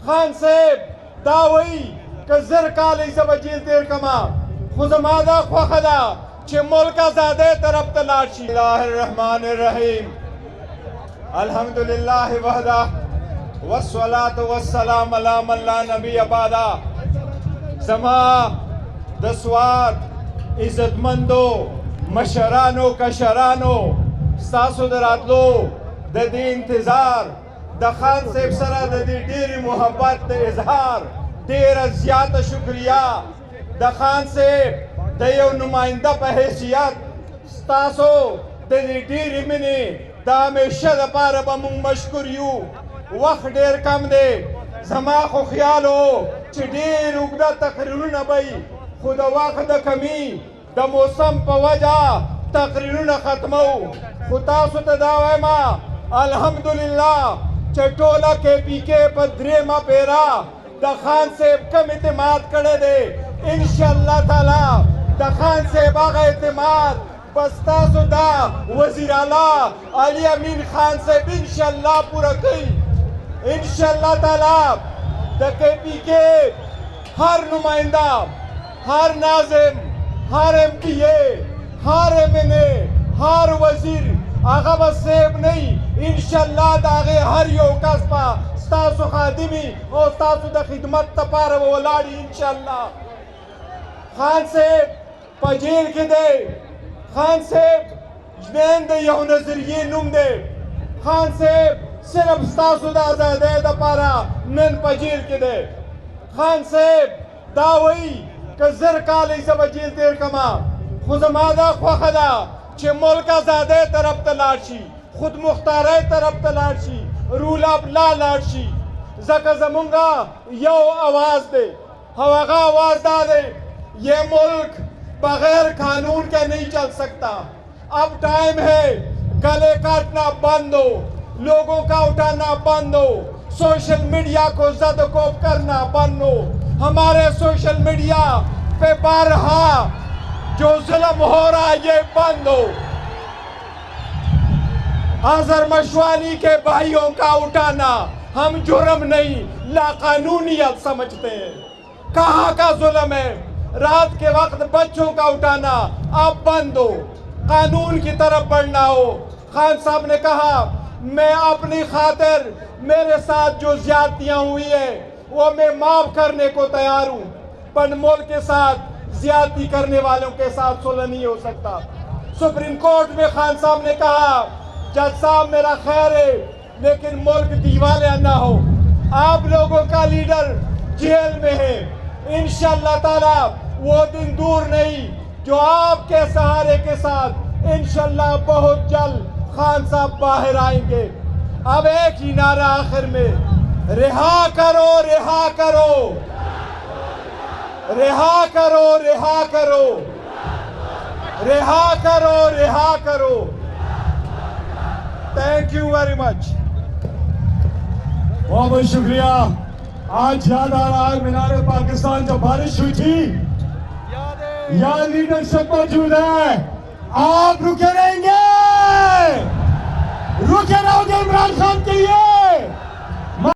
خان صاحب داوی که زر کالی زبا جیل تیر کما خوزمادا خوخدا چه ملک آزاده طرف تلاشی. اللہ الرحمن الرحیم الحمدللہ وحدہ والصلاة والسلام علی من لا نبی بعدہ. زما دسوات عزت مندو مشرانو کشرانو ستاسو دراتلو د دې انتظار د خان صاحب سره د دې ډېرې محبت د اظهار ډېره زیاته شکریه د خان صاحب د یو نماینده په حیثیت ستاسو د دې ډېرې مینې د همیشه دپاره به موږ مشکور یو. وخت ډېر کم دی زما خو خیال و چې ډېر اوږده تقریرونه به وي خو د وخت د کمي د موسم په وجه تقریرونه ختمو. خو تاسو ته دا وایم الحمدلله چې ټوله KPK په درېیمه پیره د خان صاحب کم اعتماد کړی دی. انشاءالله تعالی د خان صاحب هغه اعتماد بس تاسو دا وزیر اعلی علي امین خان صاحب انشاءالله پوره کوي. انشاءاللہ تعالی دا KPK ہر نمائندہ ہر ناظم ہر MPA ہر MNA ہر وزیر آغا بس صاحب نہیں انشاءاللہ دا آغے ہر یو کس پا ستاسو خادمی اور ستاسو دا خدمت تا پارا وولاڑی انشاءاللہ. خان صاحب پا جیل کے دے خان صاحب جنین دے یو نظریے نم دے خان صاحب صرف ستاسو دا آزادی دا پارا نن پا جیل کے دے. خان صاحب داوی که زر کالی زبا جیل تیر کما خوزمادا خوخدا چه ملک آزادی طرف تلاشی خود مختاری طرف تلاشی رول اپ لا لاشی. زکا زمونگا یو آواز دے ہواغا آواز دا دے یہ ملک بغیر قانون کے نہیں چل سکتا. اب ٹائم ہے گلے کاٹنا بند ہو لوگوں کا اٹھانا بند ہو سوشل میڈیا کو زد و کوب کرنا بند ہو. ہمارے سوشل میڈیا پہ بارہا جو ظلم ہو رہا یہ بند ہو. آذر مشوالی کے بھائیوں کا اٹھانا ہم جرم نہیں لاقانونیت سمجھتے ہیں. کہاں کا ظلم ہے؟ رات کے وقت بچوں کا اٹھانا اب بند ہو قانون کی طرف بڑھنا ہو. خان صاحب نے کہا میں اپنی خاطر میرے ساتھ جو زیادتیاں ہوئی ہیں وہ میں معاف کرنے کو تیار ہوں پر ملک کے ساتھ زیادتی کرنے والوں کے ساتھ صلح نہیں ہو سکتا. سپریم کورٹ میں خان صاحب نے کہا جج صاحب میرا خیر ہے لیکن ملک دیوالہ نہ ہو. آپ لوگوں کا لیڈر جیل میں ہے. انشاءاللہ تعالی وہ دن دور نہیں جو آپ کے سہارے کے ساتھ انشاءاللہ بہت جلد خان صاحب باہر آئیں گے. اب ایک ہی نعرہ آخر میں رہا کرو رہا کرو رہا کرو رہا کرو رہا کرو رہا کرو. Thank you very much. بہت بہت شکریہ. آج یاد آ رہا ہے مینار پاکستان جب بارش ہوئی تھی یہاں لیڈرشپ موجود ہے. آپ رکے رہیں گے رکے رہو گے عمران خان کے لیے.